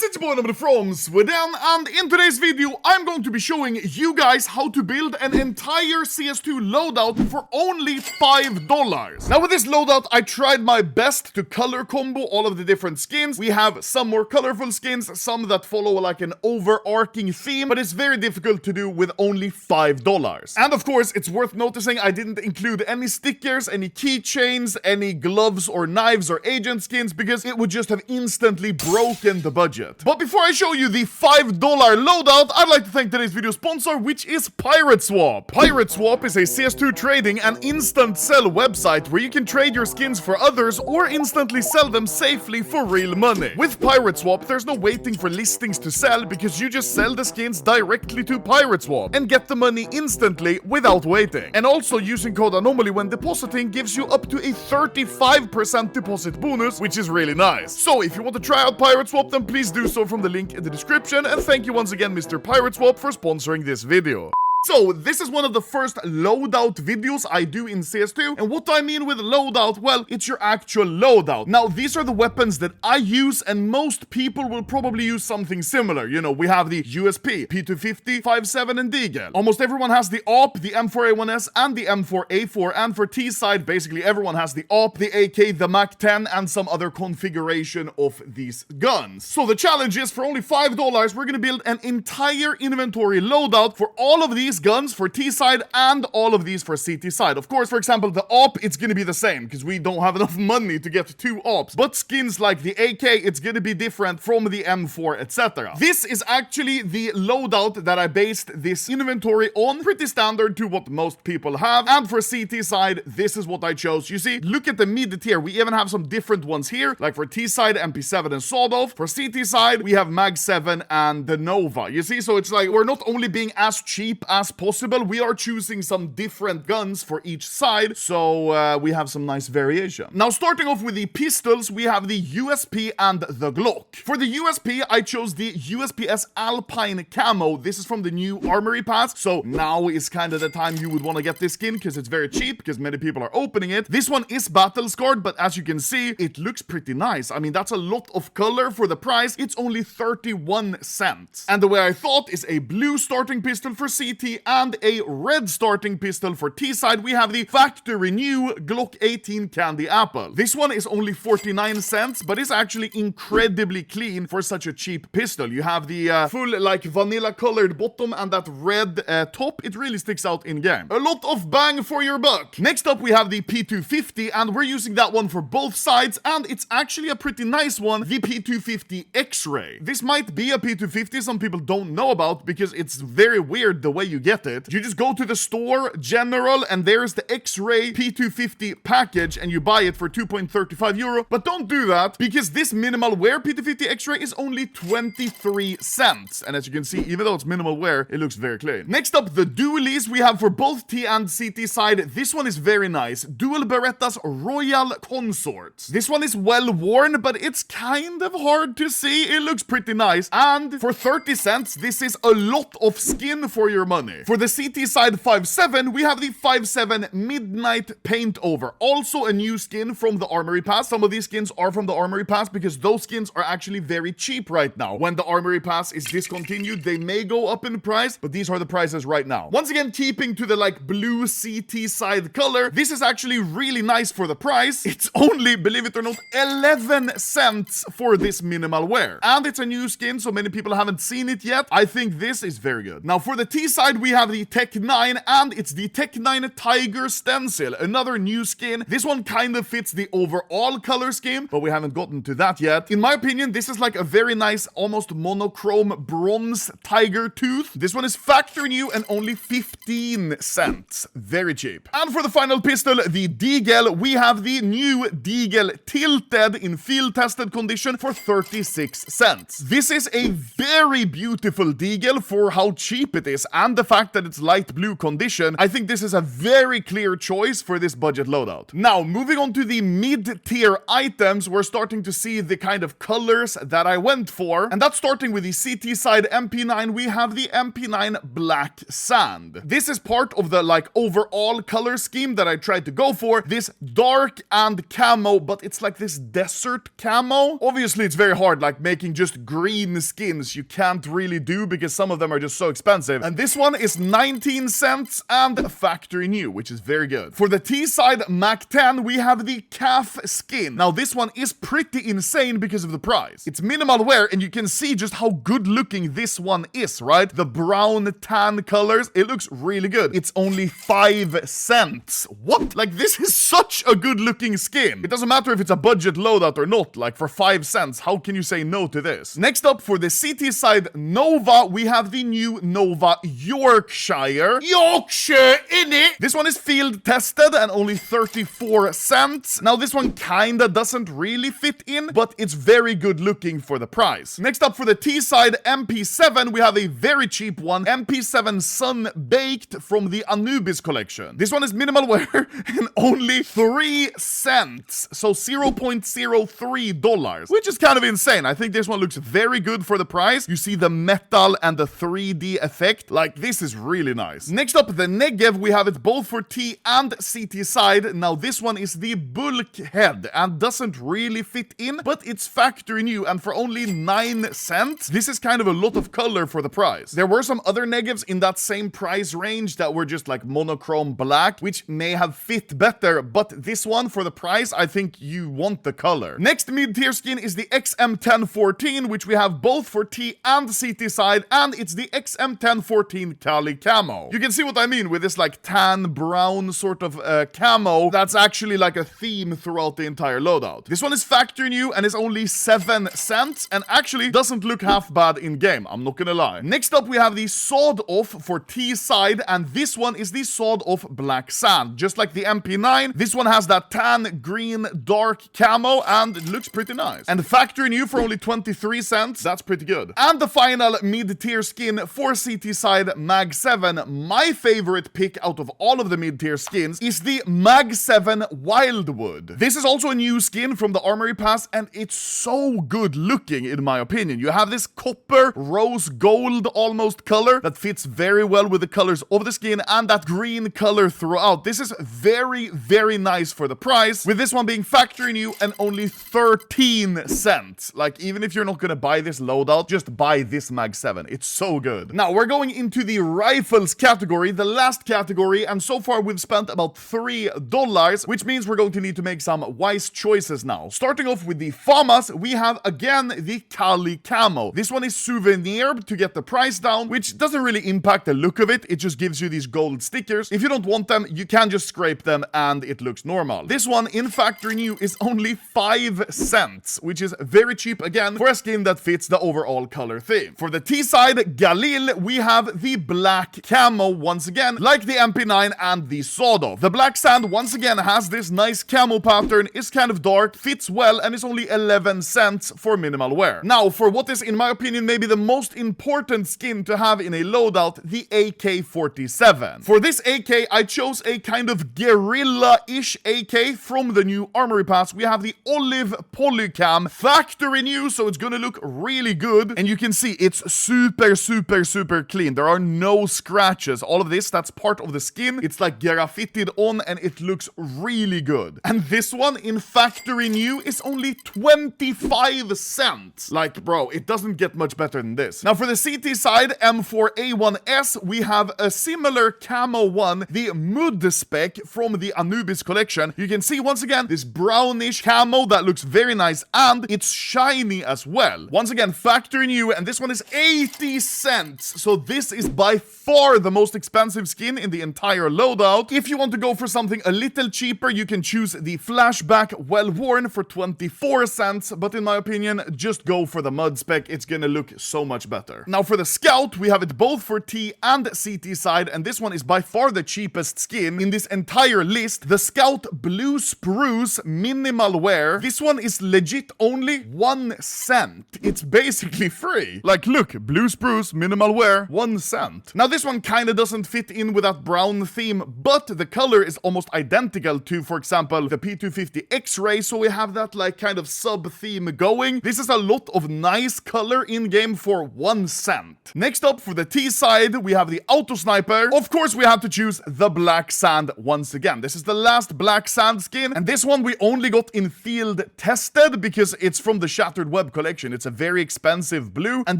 it's your boy number from Sweden, and in today's video I'm going to be showing you guys how to build an entire CS2 loadout for only $5. Now with this loadout I tried my best to color combo all of the different skins. We have some more colorful skins, some that follow like an overarching theme, but it's very difficult to do with only $5. And of course it's worth noticing I didn't include any stickers, any keychains, any gloves or knives or agent skins because it would just have instantly broken the budget. But before I show you the $5 loadout, I'd like to thank today's video sponsor, which is Pirate Swap. Pirate Swap is a CS2 trading and instant sell website where you can trade your skins for others or instantly sell them safely for real money. With Pirate Swap, there's no waiting for listings to sell because you just sell the skins directly to Pirate Swap and get the money instantly without waiting. And also using code Anomaly when depositing gives you up to a 35% deposit bonus, which is really nice. So if you want to try out Pirate Swap, then please do so from the link in the description, and thank you once again Mr. Pirate Swap for sponsoring this video. So, this is one of the first loadout videos I do in CS2, and what do I mean with loadout? Well, it's your actual loadout. Now, these are the weapons that I use, and most people will probably use something similar. You know, we have the USP, P250, 5.7, and Deagle. Almost everyone has the AWP, the M4A1S, and the M4A4, and for T side, basically everyone has the AWP, the AK, the MAC-10, and some other configuration of these guns. So the challenge is, for only $5, we're gonna build an entire inventory loadout for all of these guns for T side and all of these for CT side. Of course, for example, the AWP, it's gonna be the same because we don't have enough money to get two AWPs. But skins like the AK, it's gonna be different from the M4, etc. This is actually the loadout that I based this inventory on. Pretty standard to what most people have. And for CT side, this is what I chose. You see, look at the mid tier. We even have some different ones here. Like for T side, MP7 and Sawed-Off. For CT side, we have Mag7 and the Nova. You see, so it's like we're not only being as cheap as possible, we are choosing some different guns for each side, so we have some nice variation. Now, starting off with the pistols, we have the USP and the Glock. For the USP, I chose the USPS Alpine Camo. This is from the new Armory Pass, so now is kind of the time you would want to get this skin because it's very cheap, because many people are opening it. This one is battle scarred, but as you can see, it looks pretty nice. I mean, that's a lot of color for the price. It's only 31 cents. And the way I thought is a blue starting pistol for CT and a red starting pistol for T side. We have the factory new Glock 18 Candy Apple. This one is only 49 cents, but it's actually incredibly clean for such a cheap pistol. You have the full like vanilla colored bottom and that red top. It really sticks out in game. A lot of bang for your buck. Next up we have the P250, and we're using that one for both sides, and it's actually a pretty nice one, the P250 X-Ray. This might be a P250 some people don't know about because it's very weird the way you get it. You just go to the store, general, and there's the X-Ray P250 package, and you buy it for 2.35 euro. But don't do that, because this minimal wear P250 X-Ray is only 23 cents. And as you can see, even though it's minimal wear, it looks very clean. Next up, the dualies we have for both T and CT side. This one is very nice. Dual Berettas Royal Consorts. This one is well worn, but it's kind of hard to see. It looks pretty nice. And for 30 cents, this is a lot of skin for your money. For the CT side 5.7, we have the 5.7 Midnight Paint Over. Also a new skin from the Armory Pass. Some of these skins are from the Armory Pass because those skins are actually very cheap right now. When the Armory Pass is discontinued, they may go up in price, but these are the prices right now. Once again, keeping to the like blue CT side color, this is actually really nice for the price. It's only, believe it or not, 11 cents for this minimal wear. And it's a new skin, so many people haven't seen it yet. I think this is very good. Now for the T side, we have the Tech 9, and it's the Tech 9 Tiger Stencil, another new skin. This one kind of fits the overall color scheme, but we haven't gotten to that yet. In my opinion, this is like a very nice, almost monochrome bronze tiger tooth. This one is factory new and only 15 cents. Very cheap. And for the final pistol, the Deagle, we have the new Deagle Tilted in field tested condition for 36 cents. This is a very beautiful Deagle for how cheap it is, and the fact that it's light blue condition, I think this is a very clear choice for this budget loadout. Now, moving on to the mid-tier items, we're starting to see the kind of colors that I went for, and that's starting with the CT side MP9. We have the MP9 Black Sand. This is part of the like overall color scheme that I tried to go for, this dark and camo, but it's like this desert camo. Obviously it's very hard, like making just green skins you can't really do because some of them are just so expensive, and this one is 19 cents and factory new, which is very good. For the T side Mac 10, we have the calf skin. Now this one is pretty insane because of the price. It's minimal wear, and you can see just how good looking this one is, right? The brown tan colors, it looks really good. It's only 5 cents. What? Like, this is such a good looking skin. It doesn't matter if it's a budget loadout or not. Like, for 5 cents, how can you say no to this? Next up, for the CT side Nova, we have the new Nova Yorkshire. Yorkshire in it! This one is field tested and only 34 cents. Now this one kinda doesn't really fit in, but it's very good looking for the price. Next up, for the T side MP7, we have a very cheap one, MP7 Sun Baked from the Anubis collection. This one is minimal wear and only 3 cents, so $0.03, which is kind of insane. I think this one looks very good for the price. You see the metal and the 3D effect. Like, this is really nice. Next up, the Negev, we have it both for T and CT side. Now this one is the bulkhead and doesn't really fit in, but it's factory new and for only 9 cents. This is kind of a lot of color for the price. There were some other Negevs in that same price range that were just like monochrome black, which may have fit better, but this one for the price, I think you want the color. Next mid-tier skin is the XM1014, which we have both for T and CT side, and it's the XM1014 Kali Camo. You can see what I mean with this like tan brown sort of camo that's actually like a theme throughout the entire loadout. This one is factory new and is only 7 cents and actually doesn't look half bad in game, I'm not gonna lie. Next up, we have the Sawed Off for T side, and this one is the Sawed Off Black Sand. Just like the MP9, this one has that tan green dark camo and it looks pretty nice. And factory new for only 23 cents, that's pretty good. And the final mid-tier skin for CT side Mag 7, my favorite pick out of all of the mid-tier skins is the Mag 7 Wildwood. This is also a new skin from the Armory Pass and it's so good looking in my opinion. You have this copper rose gold almost color that fits very well with the colors of the skin and that green color throughout. This is very, very nice for the price, with this one being factory new and only 13 cents. Like, even if you're not gonna buy this loadout, just buy this Mag 7. It's so good. Now, we're going into the rifles category, the last category, and so far we've spent about $3, which means we're going to need to make some wise choices now. Starting off with the FAMAS, we have again the Kali Camo. This one is souvenir to get the price down, which doesn't really impact the look of it. It just gives you these gold stickers. If you don't want them, you can just scrape them and it looks normal. This one in factory new is only 5 cents, which is very cheap again for a skin that fits the overall color theme. For the T side, Galil, we have the black camo once again, like the MP9 and the Sawed Off. The Black Sand once again has this nice camo pattern, is kind of dark, fits well, and is only 11 cents for minimal wear. Now, for what is in my opinion maybe the most important skin to have in a loadout, the AK-47. For this AK, I chose a kind of guerrilla-ish AK from the new Armory Pass. We have the Olive Polycam, factory new, so it's gonna look really good. And you can see it's super, super, super clean. There are no scratches. All of this, that's part of the skin. It's like graffitied on and it looks really good. And this one in factory new is only 25 cents. Like, bro, it doesn't get much better than this. Now for the CT side, M4A1S, we have a similar camo one, the Mud Spec from the Anubis collection. You can see once again this brownish camo that looks very nice and it's shiny as well. Once again, factory new, and this one is 80 cents. So this is by far the most expensive skin in the entire loadout. If you want to go for something a little cheaper, you can choose the Flashback Well Worn for 24 cents, but in my opinion, just go for the Mud Spec. It's gonna look so much better. Now for the Scout, we have it both for T and CT side, and this one is by far the cheapest skin in this entire list. The Scout Blue Spruce Minimal Wear. This one is legit only 1 cent. It's basically free. Like, look, Blue Spruce Minimal Wear, 1 cent. 100%. Now this one kinda doesn't fit in with that brown theme, but the color is almost identical to, for example, the P250 X-Ray, so we have that like kind of sub-theme going. This is a lot of nice color in-game for 1 cent. Next up, for the T side, we have the Auto Sniper. Of course, we have to choose the Black Sand once again. This is the last Black Sand skin, and this one we only got in field tested because it's from the Shattered Web collection. It's a very expensive blue, and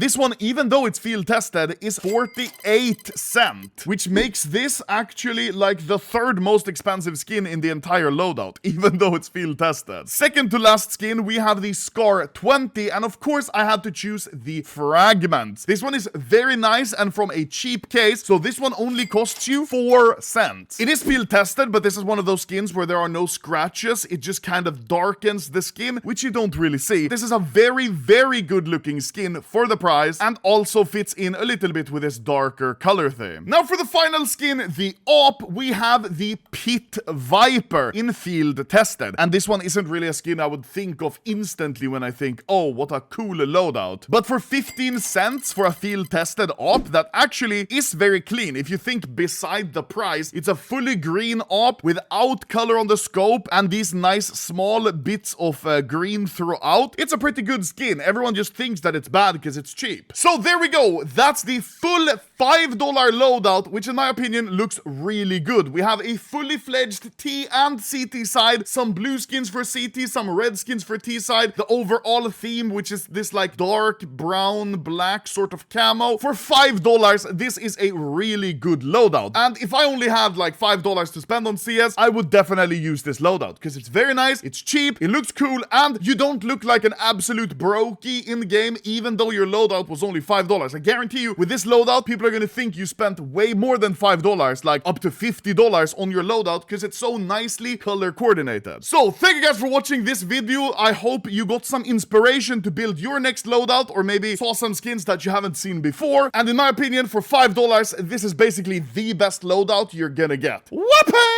this one, even though it's field tested, is 48 cent, which makes this actually like the third most expensive skin in the entire loadout, even though it's field tested. Second to last skin, we have the Scar 20, and of course I had to choose the Fragments. This one is very nice and from a cheap case, so this one only costs you 4 cents. It is field tested, but this is one of those skins where there are no scratches. It just kind of darkens the skin, which you don't really see. This is a very, very good looking skin for the price, and also fits in a little bit with this darker color theme. Now for the final skin, the AWP, we have the Pit Viper in field tested, and this one isn't really a skin I would think of instantly when I think, oh, what a cool loadout. But for 15 cents for a field tested AWP, that actually is very clean. If you think beside the price, it's a fully green AWP without color on the scope and these nice small bits of green throughout. It's a pretty good skin. Everyone just thinks that it's bad because it's cheap. So there we go. That's the full $5 loadout, which in my opinion looks really good. We have a fully fledged T and CT side, some blue skins for CT, some red skins for T side, the overall theme, which is this like dark brown black sort of camo. For $5, this is a really good loadout. And if I only had like $5 to spend on CS, I would definitely use this loadout because it's very nice, it's cheap, it looks cool, and you don't look like an absolute brokey in the game, even though your loadout was only $5. I guarantee you, with this loadout, people are gonna think you spent way more than $5, like up to $50 on your loadout, because it's so nicely color coordinated. So thank you guys for watching this video. I hope you got some inspiration to build your next loadout, or maybe saw some skins that you haven't seen before. And in my opinion, for $5, this is basically the best loadout you're gonna get. Whoopee!